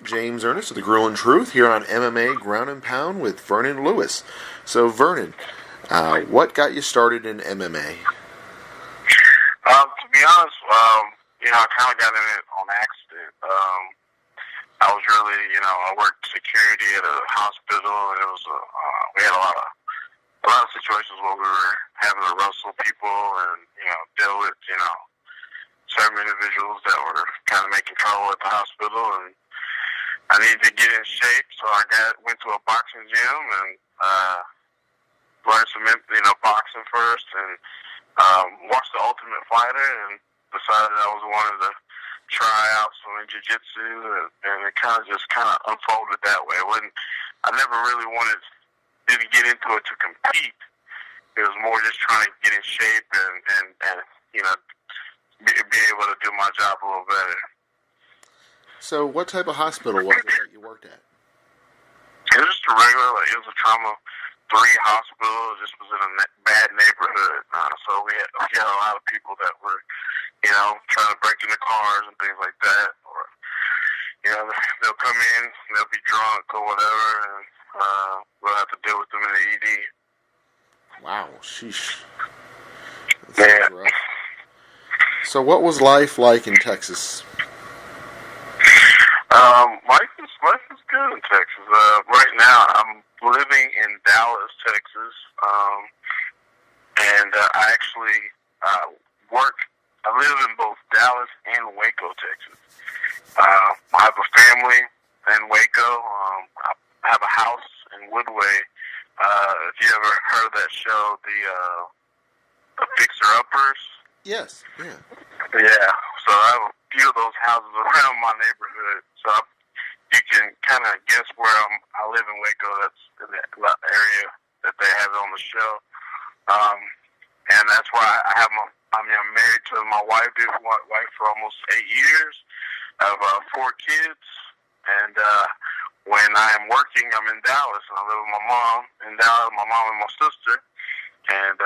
James Ernest of the Grill and Truth here on MMA Ground and Pound with Vernon Lewis. So, Vernon, what got you started in MMA? To be honest, I kind of got in it on accident. I was really, I worked security at a hospital, and it was we had a lot of situations where we were having to wrestle people and deal with certain individuals that were kind of making trouble at the hospital, and I needed to get in shape, so I went to a boxing gym and learned some boxing first, and watched The Ultimate Fighter, and decided I was wanted to try out some in jiu-jitsu, and it kind of unfolded that way. I never really didn't get into it to compete. It was more just trying to get in shape and be able to do my job a little better. So, what type of hospital was it that you worked at? It was just a regular, it was a trauma-free hospital. It just was in a bad neighborhood. So we had a lot of people that were, trying to break into cars and things like that. Or, they'll come in, they'll be drunk or whatever, and we'll have to deal with them in the ED. Wow, sheesh. Yeah. Rough. So, what was life like in Texas? Life is good in Texas. Right now, I'm living in Dallas, Texas, and I actually work. I live in both Dallas and Waco, Texas. I have a family in Waco. I have a house in Woodway. If you ever heard of that show, the Fixer Uppers. Yes. Yeah. Yeah. So I have a few of those houses around my neighborhood. So you can kind of guess where I live in Waco. That's in that area that they have on the show. And that's why I'm married to my wife. Been wife for almost 8 years. I have 4 kids. And when I'm working, I'm in Dallas, and I live with my mom in Dallas. My mom and my sister. And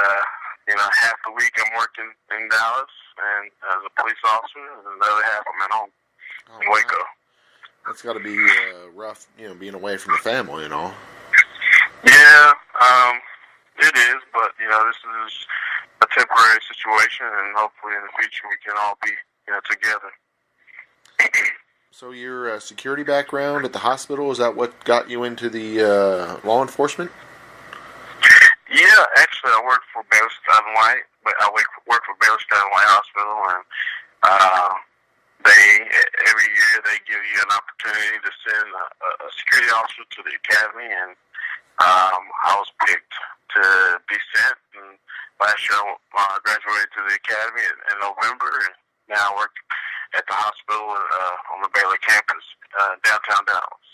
half the week I'm working in Dallas and as a police officer, and the other half I'm at home in Waco. Wow. That's got to be rough, being away from the family and all. Yeah, it is, but this is a temporary situation, and hopefully in the future we can all be together. So your security background at the hospital, is that what got you into the law enforcement? Yeah, actually I work for Baylor White, but I work for Baylor White Hospital, and every year they give you an opportunity to send a security officer to the academy, and I was picked to be sent, and last year I graduated to the academy in November, and now I work at the hospital on the Baylor campus, downtown Dallas.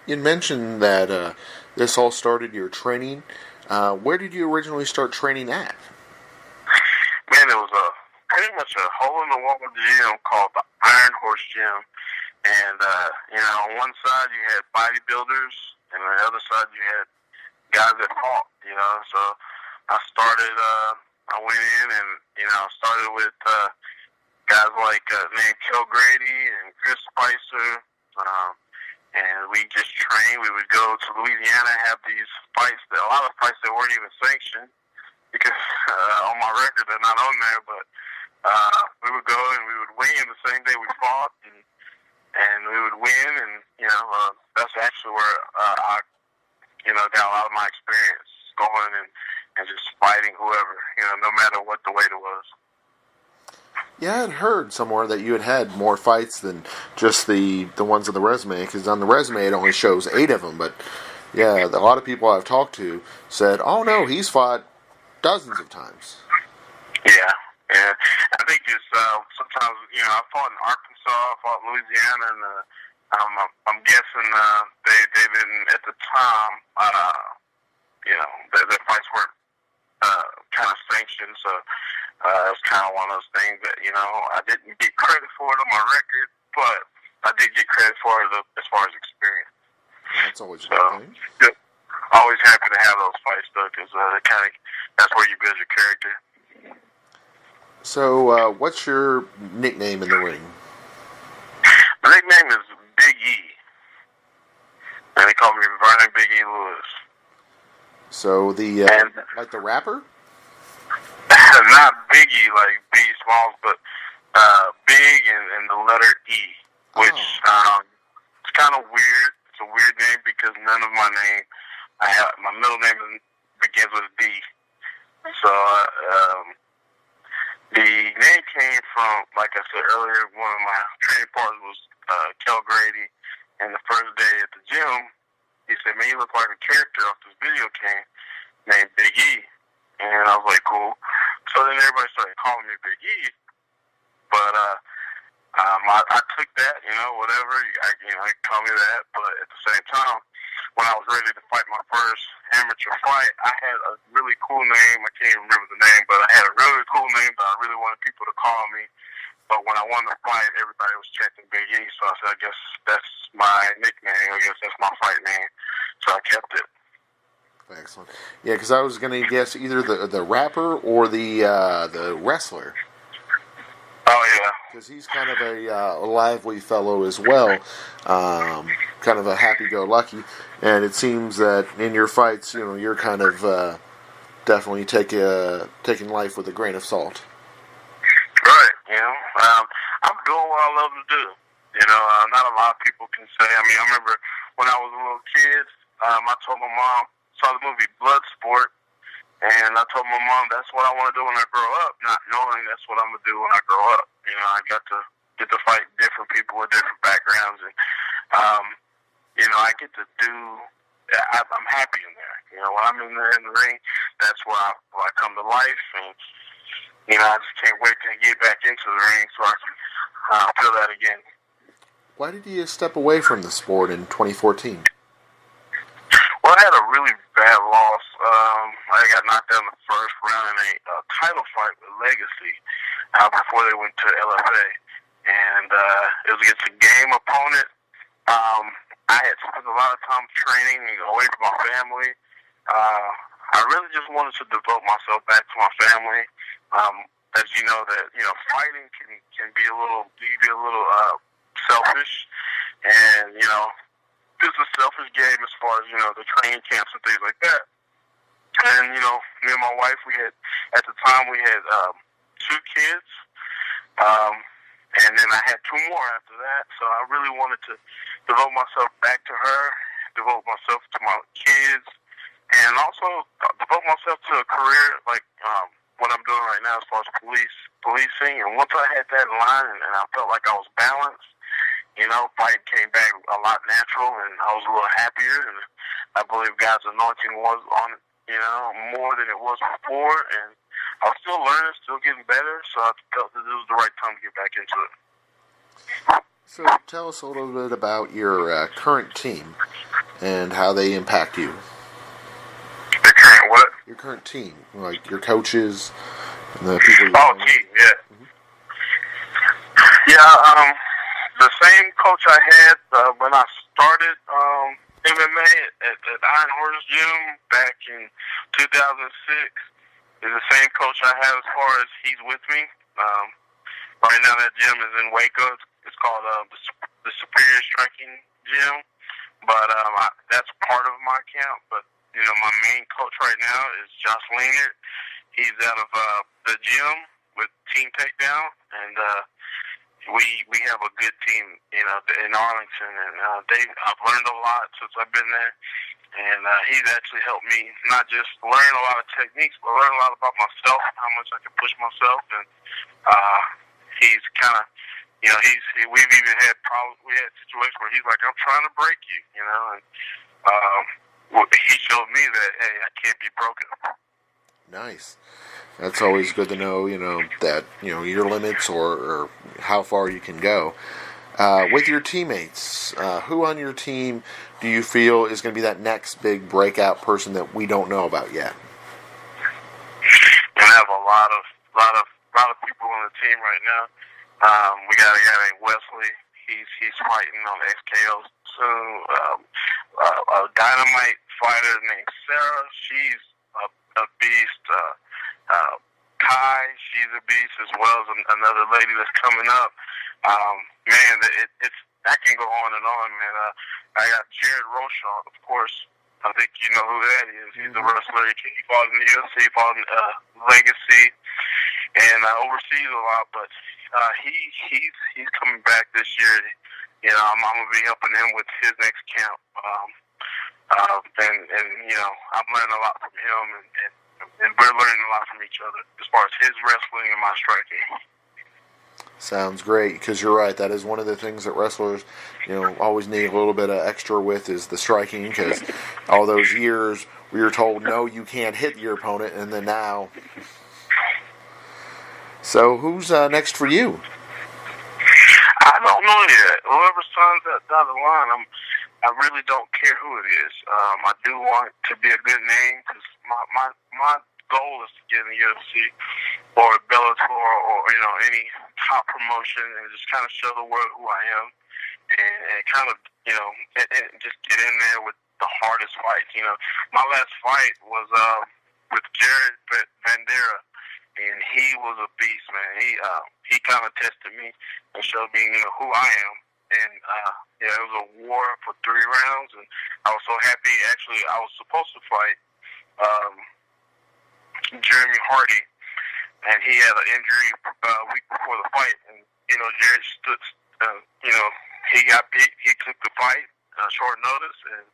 You mentioned that this all started your training. Where did you originally start training at? Man, it was pretty much a hole-in-the-wall gym called the Iron Horse Gym. And, on one side you had bodybuilders, and on the other side you had guys that fought, So I started, I went in and, started with guys like named Kel Grady and Chris Spicer. And we just trained. We would go to Louisiana and have these fights, a lot of fights that weren't even sanctioned because on my record they're not on there, but we would go and we would win the same day we fought, and we would win, and that's actually where I got a lot of my experience going and just fighting whoever, no matter what the weight it was. Yeah, I had heard somewhere that you had more fights than just the ones on the resume, because on the resume it only shows 8 of them, but yeah, a lot of people I've talked to said, oh no, he's fought dozens of times. Yeah. I think it's sometimes, I fought in Arkansas, I fought in Louisiana, and I'm guessing they've been, at the time, the fights weren't kind of sanctioned, so it's kind of one of those things that, I didn't get credit for it on my record, but I did get credit for it as far as experience. That's always a good thing. Always happy to have those fights, though, because that's where you build your character. So, what's your nickname in the ring? My nickname is So the And like the rapper. not Biggie like Biggie Smalls, but Big and the letter E, which Oh, it's kind of weird. It's a weird name because none of my name, my middle name begins with D. So the name came from, like I said earlier, one of my training partners was Kel Grady, and the first day at the gym, he said, "Man, you look like a character off this video game named Big E." And I was like, "Cool." So then everybody started calling me Big E, but I took that, whatever. I call me that. But at the same time, when I was ready to fight my first amateur fight, I had a really cool name. I can't even remember the name, but I had a really cool name that I really wanted people to call me. But when I won the fight, everybody was chanting Big E, so I said, I guess that's my nickname. I guess that's my fight name. So I kept it. excellent. Yeah, because I was going to guess either the rapper or the wrestler. Oh, yeah. Because he's kind of a lively fellow as well, kind of a happy-go-lucky, and it seems that in your fights, you're kind of definitely taking life with a grain of salt. Right, I'm doing what I love to do. Not a lot of people can say. I mean, I remember when I was a little kid, I told my mom, saw the movie Bloodsport, and I told my mom that's what I want to do when I grow up, not knowing that's what I'm going to do when I grow up. I got to get to fight different people with different backgrounds, and, I get to do, I'm happy in there. When I'm in there in the ring, that's where I come to life, and, I just can't wait to get back into the ring so I can feel that again. Why did you step away from the sport in 2014? Well, I had a really bad loss. I got knocked out in the first round in a title fight with Legacy before they went to LFA. And it was against a game opponent. I had spent a lot of time training away from my family. I really just wanted to devote myself back to my family. As you know, fighting can be a little selfish. And, it's a selfish game as far as, the training camps and things like that. And, me and my wife, at the time, we had 2 kids. And then I had 2 more after that. So I really wanted to devote myself back to her, devote myself to my kids, and also devote myself to a career like what I'm doing right now as far as policing. And once I had that in line and I felt like I was balanced, fighting came back a lot natural, and I was a little happier, and I believe God's anointing was on it, more than it was before, and I was still learning, still getting better, so I felt that it was the right time to get back into it. So tell us a little bit about your current team and how they impact you. The current what? Your current team, like your coaches and the people. Team, yeah. Mm-hmm. Yeah, the same coach I had when I started MMA at Iron Horse Gym back in 2006 is the same coach I have as far as he's with me. Right now that gym is in Waco. It's called the Superior Striking Gym, but that's part of my camp. But my main coach right now is Josh Leonard. He's out of the gym with Team Takedown, and we have a good team, in Arlington, and I've learned a lot since I've been there, and he's actually helped me not just learn a lot of techniques, but learn a lot about myself, how much I can push myself, and he's kind of, we've even had problems, we had situations where he's like, I'm trying to break you, and he showed me that, hey, I can't be broken. Nice. That's always good to know, that, your limits or how far you can go. With your teammates, who on your team do you feel is going to be that next big breakout person that we don't know about yet? We have a lot of people on the team right now. We got a guy named Wesley. He's fighting on XKO soon. A dynamite fighter named Sarah. She's a beast. Kai, she's a beast, as well as another lady that's coming up. Man, I can go on and on, man. I got Jared Rochon, of course. I think you know who that is. He's a wrestler. He fought in the UFC, fought in Legacy, and overseas a lot. But he's coming back this year. You know, I'm gonna be helping him with his next camp. And you know, I'm learning a lot from him, and we're learning a lot from each other as far as his wrestling and my striking. Sounds great, because you're right. That is one of the things that wrestlers, you know, always need a little bit of extra with is the striking. Because all those years we were told no, you can't hit your opponent, and then now. So who's next for you? I don't know yet. Whoever signs that down the line, I really don't care who it is. I do want to be a good name because my goal is to get in the UFC or Bellator or you know any top promotion and just kind of show the world who I am and kind of you know and just get in there with the hardest fights. You know, my last fight was with Jared Vandera. And he was a beast, man. He kind of tested me and showed me, you know, who I am. And yeah, it was a war for 3 rounds, and I was so happy. Actually, I was supposed to fight Jeremy Hardy, and he had an injury a week before the fight. And you know, Jared stood. You know, he got beat. He took the fight short notice, and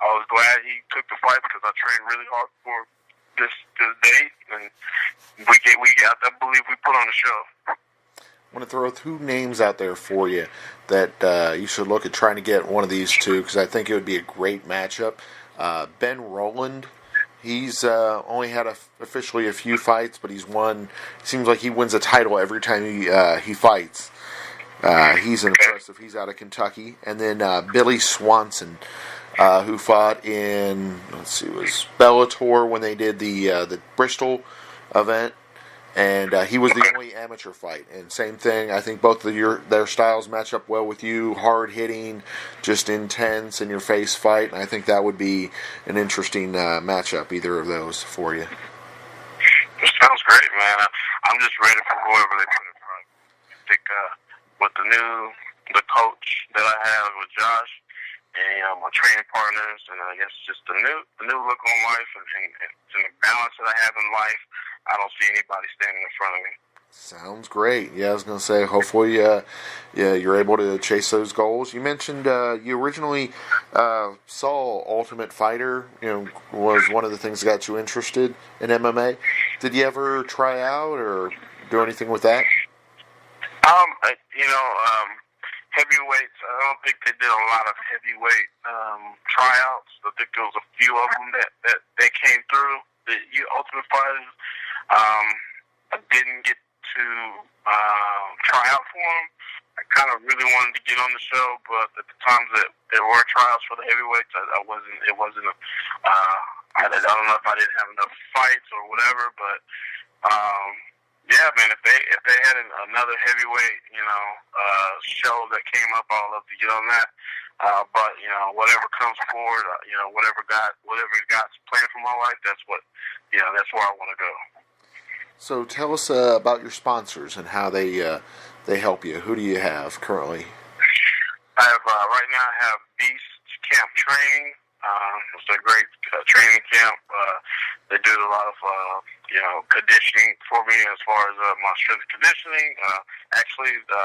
I was glad he took the fight because I trained really hard for this date, and I believe we put on a show. I want to throw 2 names out there for you that you should look at trying to get one of these 2 because I think it would be a great matchup. Ben Rowland, he's only had officially a few fights, but he's won. It seems like he wins a title every time he fights. He's impressive. He's out of Kentucky, and then Billy Swanson. Who fought in, it was Bellator when they did the Bristol event, and he was the only amateur fight. And same thing, I think both of their styles match up well with you, hard hitting, just intense, in your face fight. And I think that would be an interesting matchup, either of those for you. It sounds great, man. I'm just ready for whoever they put in front. I think with the coach that I have with Josh. And my training partners, and I guess just the new look on life and the balance that I have in life, I don't see anybody standing in front of me. Sounds great. Yeah, I was going to say, hopefully you're able to chase those goals. You mentioned you originally saw Ultimate Fighter, you know, was one of the things that got you interested in MMA. Did you ever try out or do anything with that? You know, heavyweights, I don't think they did a lot of heavyweight tryouts. I think there was a few of them that they came through. The Ultimate Fighters, I didn't get to try out for them. I kind of really wanted to get on the show, but at the times that there were tryouts for the heavyweights, I wasn't. It wasn't. I don't know if I didn't have enough fights or whatever, but. Yeah, man. If they had another heavyweight, you know, show that came up, I'd love to get on that. But you know, whatever comes forward, you know, whatever God's planned for my life, that's where I want to go. So tell us about your sponsors and how they help you. Who do you have currently? I have right now. I have Beast Camp Training. It's a great training camp. They do a lot of conditioning for me as far as my strength conditioning. Actually, the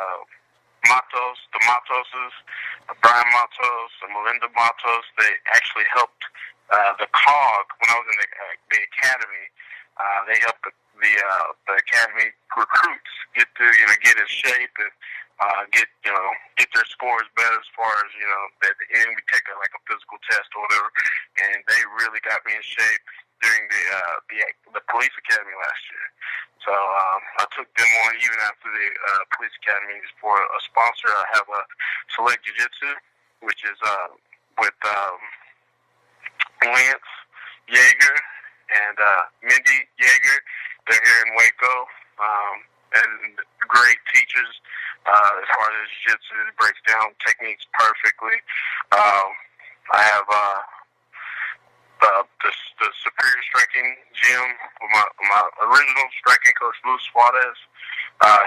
Matoses, Brian Matos, and Melinda Matos, they actually helped the COG when I was in the academy. They helped the academy recruits get in shape and get their scores better as far as, at the end we take a physical test or whatever, and they really got me in shape during the police academy last year. So I took them on even after the police academy for a sponsor. I have a Select Jiu-Jitsu, which is with Lance Yeager and Mindy Yeager. They're here in Waco, and great teachers as far as jiu-jitsu. It breaks down techniques perfectly. I have the Superior Striking Gym with my original striking coach, Luis Suarez.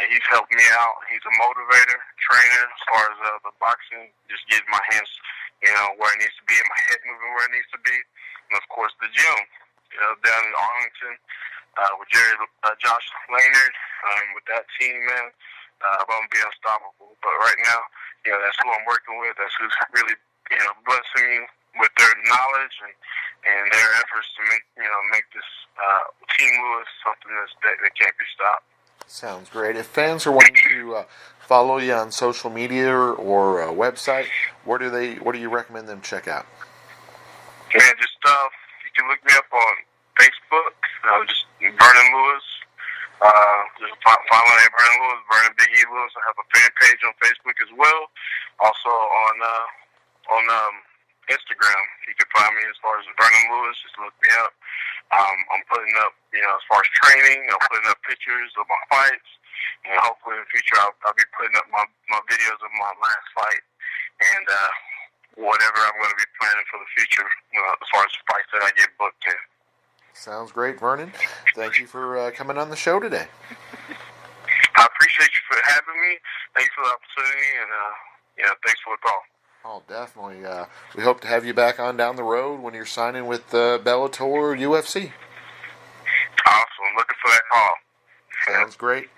He's helped me out. He's a motivator, trainer as far as the boxing, just getting my hands where it needs to be, and my head moving where it needs to be. And of course, the gym, down in Arlington, with Josh Laynard, with that team, man, I'm going to be unstoppable. But right now, that's who I'm working with. That's who's really, blessing me with their knowledge and their efforts to make this Team Lewis something that can't be stopped. Sounds great. If fans are wanting to follow you on social media or a website, what do you recommend them check out? Man, just you can look me up on Facebook, just Vernon Lewis. Just follow me at Vernon Lewis, Vernon Big E Lewis. I have a fan page on Facebook as well. Also on Instagram, you can find me as far as Vernon Lewis. Just look me up. I'm putting up, as far as training, I'm putting up pictures of my fights, and hopefully in the future I'll be putting up my videos of my last fight and whatever I'm going to be planning for the future, as far as fights that I get booked in. Sounds great, Vernon. Thank you for coming on the show today. I appreciate you for having me. Thanks for the opportunity, and thanks for the call. Oh, definitely. We hope to have you back on down the road when you're signing with Bellator or UFC. Awesome. Looking for that call. Sounds great.